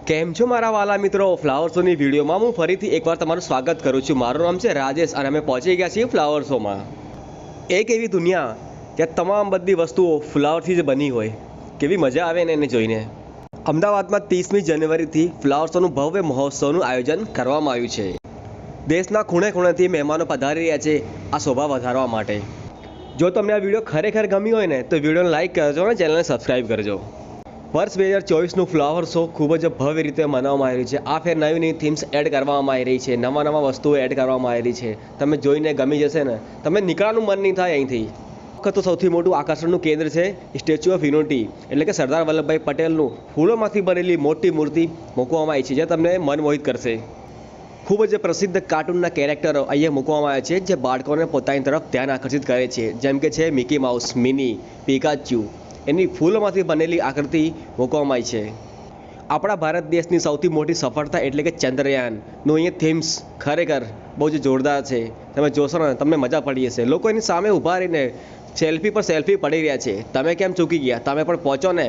કેમ છો મારા વાલા મિત્રો? ફ્લાવર શોની વિડીયોમાં હું ફરીથી એકવાર તમારું સ્વાગત કરું છું. મારું નામ છે રાજેશ અને અમે પહોંચી ગયા છીએ ફ્લાવર શોમાં. એક એવી દુનિયા જ્યાં તમામ બધી વસ્તુઓ ફ્લાવરથી જ બની હોય. કેવી મજા આવે ને એને જોઈને. અમદાવાદમાં 30મી જાન્યુઆરીથી ફ્લાવર શોનું ભવ્ય મહોત્સવનું આયોજન કરવામાં આવ્યું છે. દેશના ખૂણે ખૂણેથી મહેમાનો પધારી રહ્યા છે આ શોભા વધારવા માટે. જો તમને આ વિડીયો ખરેખર ગમ્યો હોય ને તો વિડીયોને લાઇક કરજો અને ચેનલને સબસ્ક્રાઈબ કરજો. વર્ષ 2024નું ફ્લાવર શો ખૂબ જ ભવ્ય રીતે મનાવવામાં આવી રહ્યું છે. આ ફેર નવી નવી થીમ્સ એડ કરવામાં આવી રહી છે, નવા વસ્તુઓ એડ કરવામાં આવી રહી છે. તમે જોઈને ગમી જશે ને, તમે નીકળવાનું મન નહીં થાય અહીંથી. તો સૌથી મોટું આકર્ષણનું કેન્દ્ર છે સ્ટેચ્યુ ઓફ યુનિટી, એટલે કે સરદાર વલ્લભભાઈ પટેલનું ફૂલોમાંથી બનેલી મોટી મૂર્તિ મૂકવામાં આવી છે, જે તમને મન મોહિત કરશે. ખૂબ જ પ્રસિદ્ધ કાર્ટૂનના કેરેક્ટરો અહીંયા મૂકવામાં આવ્યા છે, જે બાળકોને પોતાની તરફ ધ્યાન આકર્ષિત કરે છે. જેમ કે છે મિકી માઉસ, મિની, પિકાચુ. એની ફૂલોમાંથી બનેલી આકૃતિ મૂકવામાં આવી છે. આપણા ભારત દેશની સૌથી મોટી સફળતા એટલે કે ચંદ્રયાનનું અહીંયા થીમ્સ ખરેખર બહુ જ જોરદાર છે. તમે જોશો ને તમને મજા પડી જશે. લોકો એની સામે ઊભા રહીને સેલ્ફી પર સેલ્ફી પડી રહ્યા છે. તમે કેમ ચૂકી ગયા? તમે પણ પહોંચો ને.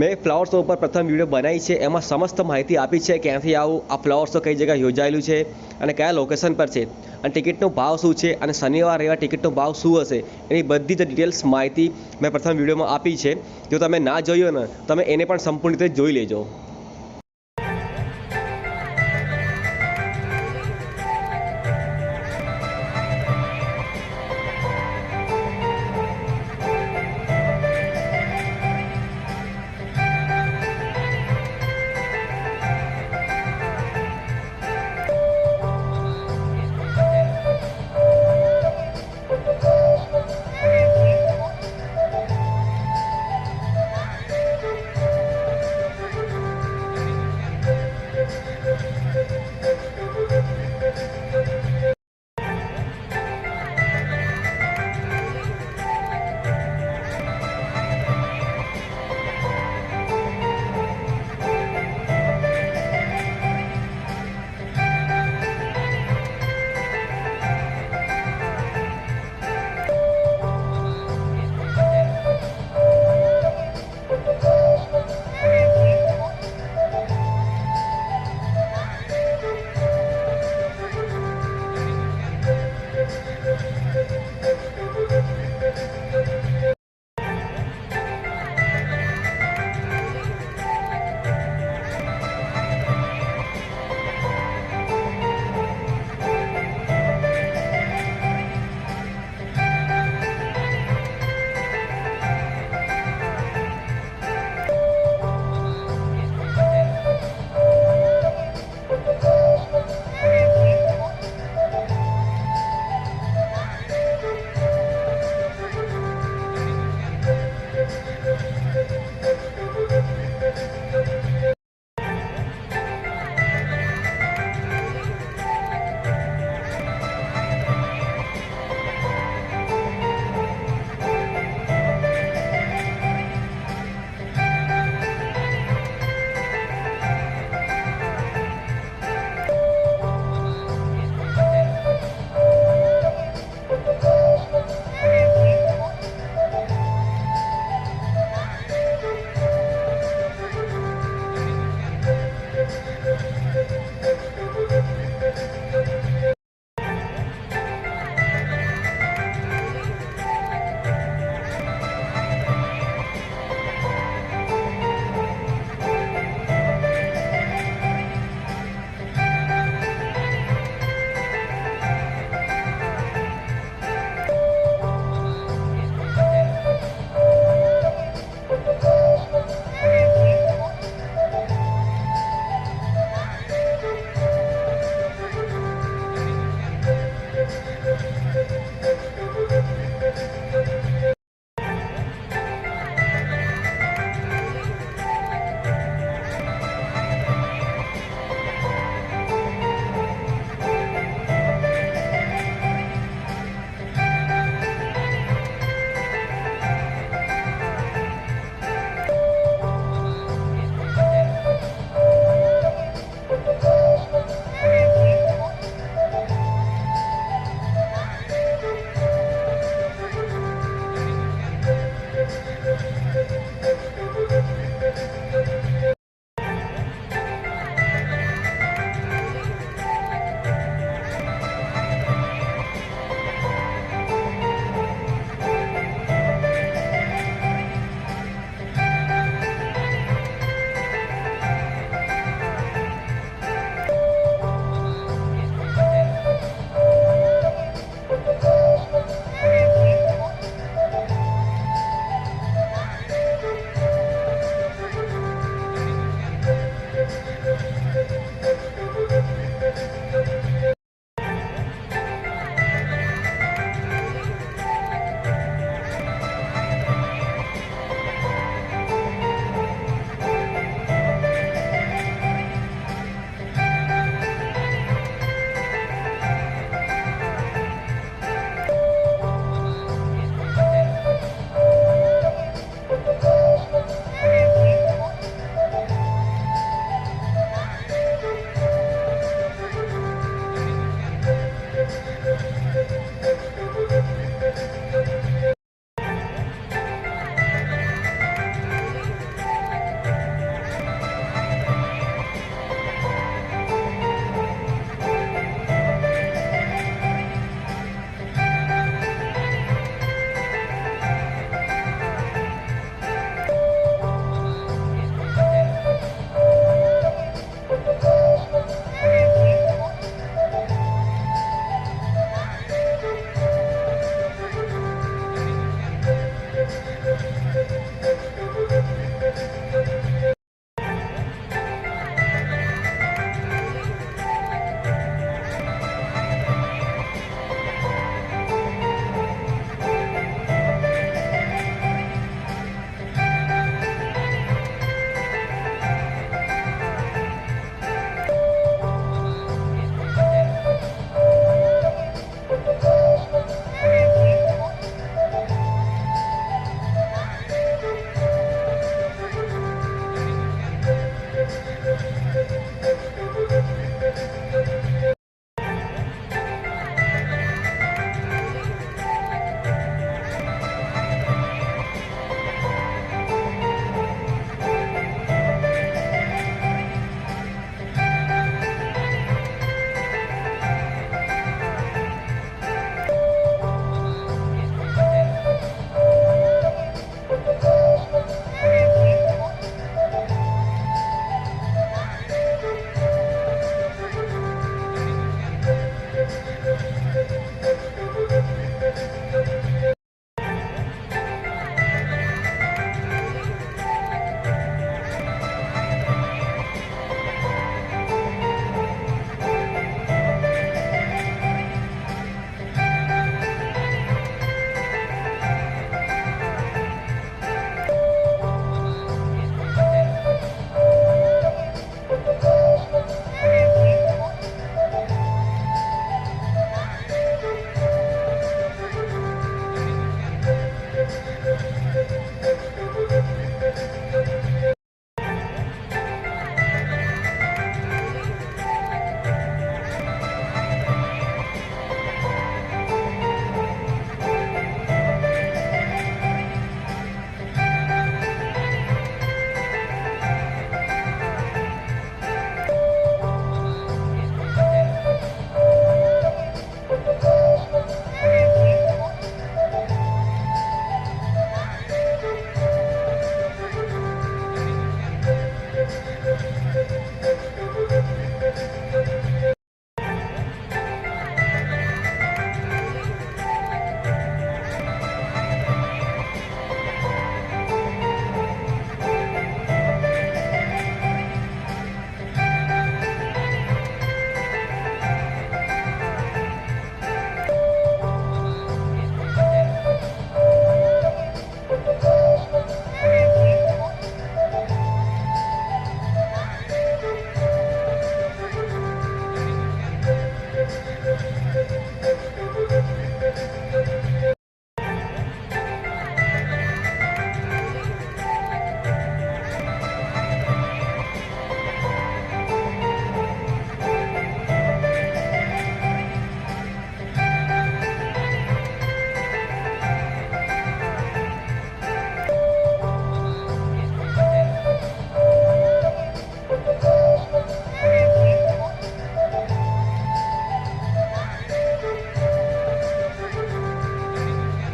મેં ફ્લાવર શો ઉપર પ્રથમ વિડીયો બનાવી છે, એમાં સમસ્ત માહિતી આપી છે ક્યાંથી આવું, આ ફ્લાવર શો કઈ જગ્યાએ યોજાયેલું છે અને કયા લોકેશન પર છે, અને ટિકિટનો ભાવ શું છે, અને શનિવાર એવા ટિકિટનો ભાવ શું હશે, એની બધી જ ડિટેલ્સ માહિતી મેં પ્રથમ વિડીયોમાં આપી છે. જો તમે ના જોયો ને તમે એને પણ સંપૂર્ણ રીતે જોઈ લેજો.